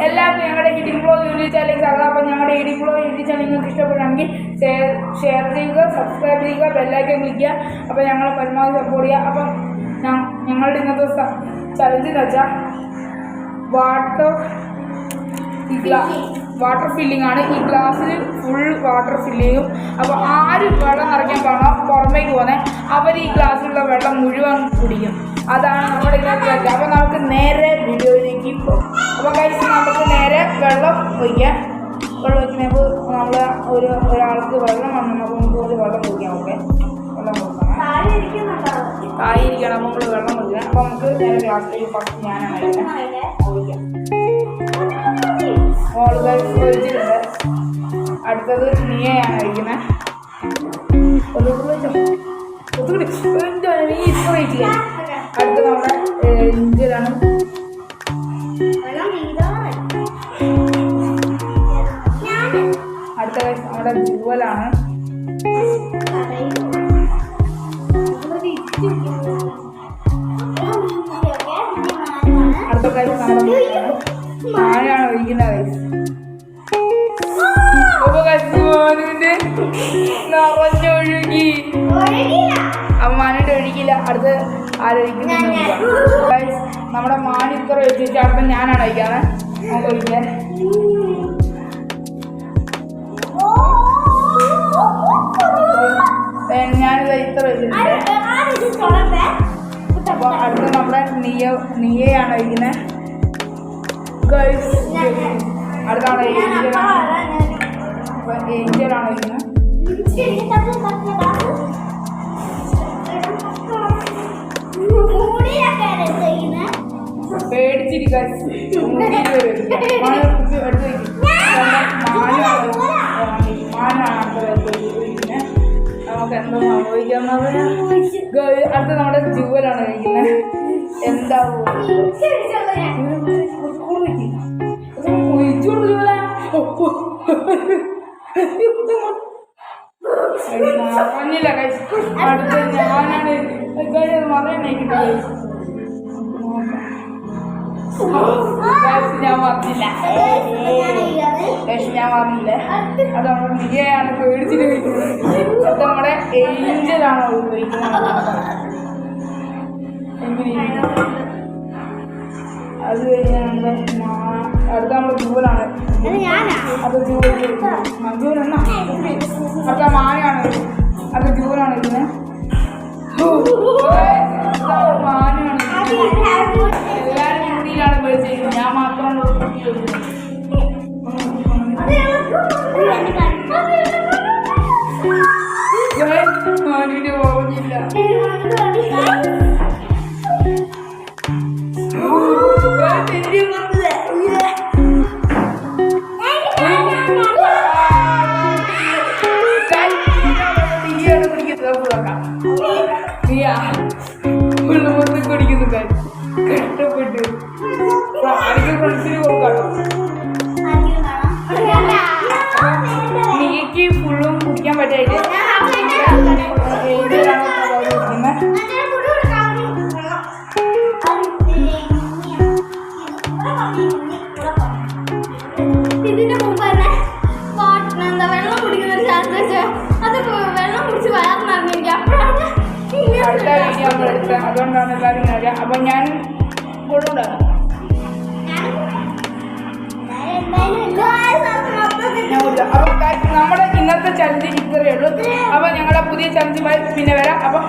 എല്ലാവർക്കും ഞങ്ങളുടെ eating blog YouTube ചാനലിലേക്ക് സ്വാഗതം. അപ്പോൾ ഞങ്ങളുടെ ഈറ്റിംഗ് ബ്ലോഗ് യൂട്യൂബ് ചാനൽ നിങ്ങൾക്ക് ഇഷ്ടപ്പെടുകയാണെങ്കിൽ ഷെയർ ചെയ്യുക, സബ്സ്ക്രൈബ് ചെയ്യുക, ബെല്ലൈക്കൺ ക്ലിക്ക് ചെയ്യുക. അപ്പോൾ ഞങ്ങളെ പരമാവധി സപ്പോർട്ട് ചെയ്യുക. അപ്പം ഞങ്ങളുടെ ഇന്നത്തെ ചലഞ്ച് എന്ന് വെച്ചാൽ വാട്ടർ ഫില്ലിംഗ് ആണ്. ഈ ഗ്ലാസ്സിൽ ഫുൾ വാട്ടർ ഫില്ല് ചെയ്യും. അപ്പോൾ ആര് വെള്ളം നിറയ്ക്കാൻ കാണോ പുറമേക്ക് പോകുന്നത് അവർ ഈ ഗ്ലാസ്സിലുള്ള വെള്ളം മുഴുവൻ കുടിക്കും. അതാണ് നമ്മുടെ ഇന്നത്തെ ചലഞ്ച്. അപ്പോൾ നമുക്ക് നേരെ വീഡിയോയിലേക്ക് പോകും. അപ്പോൾ കഴിച്ച് നമുക്ക് നേരെ വെള്ളം ഒഴിക്കാം. വെള്ളം ഒഴിക്കുമ്പോൾ നമ്മൾ ഒരാൾക്ക് വെള്ളം വന്നു നമുക്ക് ഒരു വെള്ളം കുടിക്കാം. ഓക്കെ, വെള്ളം കൊടുക്കണം, തായിരിക്കണം നമ്മൾ വെള്ളം കുടിക്കണം. അപ്പോൾ നമുക്ക് നേരെ ഗ്ലാസ്സിലേക്ക് ഫസ്റ്റ് ഞാനാണ് ഒഴിക്കാം. മോളുകൾ ഒഴിച്ചിട്ടുണ്ട്. അടുത്തത് നീയാണ് കഴിക്കുന്നത്. നീ ഇത്ര കഴിച്ചില്ല. അടുത്തത് നമ്മുടെ ഇഞ്ചിലാണ്. അടുത്ത നമ്മുടെ ജുവലാണ്. അടുത്ത കാര്യം നമ്മുടെ മാനാണ് ഒഴിക്കുന്നത്. നിറഞ്ഞൊഴുകി മാനിട്ട് ഒഴുകിയില്ല. അടുത്ത് ആരൊഴിക്കുന്ന നമ്മുടെ മാൻ ഇത്ര ഒഴിച്ചിട്ട് അടുത്ത ഞാനാണ് ഒഴിക്കാറ്. നമുക്ക് ഒഴിക്കാൻ ഞാനിത് ഇത്ര ഒഴിച്ചിട്ടുണ്ട്. അപ്പോൾ അടുത്ത നമ്മുടെ നീയാണ് ഒഴിക്കുന്നത്. അടുത്താണ് ഏഞ്ചലാണ് ഒഴിക്കുന്നത്. പേടിച്ചിരിക്കാൻ നമുക്ക് എന്തോ സംഭവിക്കാൻ. അടുത്ത് നമ്മുടെ ജുവലാണ് കഴിക്കുന്നത്. എന്താവും പറഞ്ഞില്ല കഴിച്ച്. അടുത്ത് ഞാനാണ് മറന്നില്ല. ഞാൻ പറഞ്ഞില്ല. അത് നമ്മുടെ മികയാണ് പേടിച്ചിട്ട് കഴിക്കുന്നത്. അത് നമ്മുടെ ഏഞ്ചലാണ് ഉപയോഗിക്കുന്നത്. അത് കഴിഞ്ഞ് നമ്മുടെ അടുത്ത നമ്മുടെ ജൂവലാണ്. അത് ജൂവലെന്നാ അടുത്ത മാനാണ്. അത് ജൂവലാണ് ഇതിന്. മാനാണ്. എല്ലാവരും മുടിയിലാണ് മേടിച്ചിരിക്കുന്നത്. ഞാൻ മാത്രമാണ് മാനിന്റെ പോകില്ല. കുടിക്കുന്നു കഷ്ടപ്പെട്ട് ആരെങ്കിലും ഫ്രണ്ട്സിന് കൊടുക്കാട്ടോ. നീക്ക് ഫുള്ളും കുടിക്കാൻ പറ്റായിട്ട് ഇതിന്റെ മുമ്പ് തന്നെ വെള്ളം കുടിക്കുന്ന ഒരു ശാസ്ത്രജ്ഞ അത് വെള്ളം കുടിച്ച് വയറിനറിഞ്ഞു. അപ്പോഴാണ് അടുത്ത വീഡിയോ നമ്മൾ എടുത്തത്. അതുകൊണ്ടാണ് എല്ലാവരും അറിയാം. അപ്പം ഞാൻ കൊടുണ്ടാകും. അപ്പം നമ്മുടെ ഇന്നത്തെ ചലഞ്ച് ഇത്രയേ ഉള്ളൂ. അപ്പം ഞങ്ങളുടെ പുതിയ ചലഞ്ചുമായി പിന്നെ വരാം. അപ്പം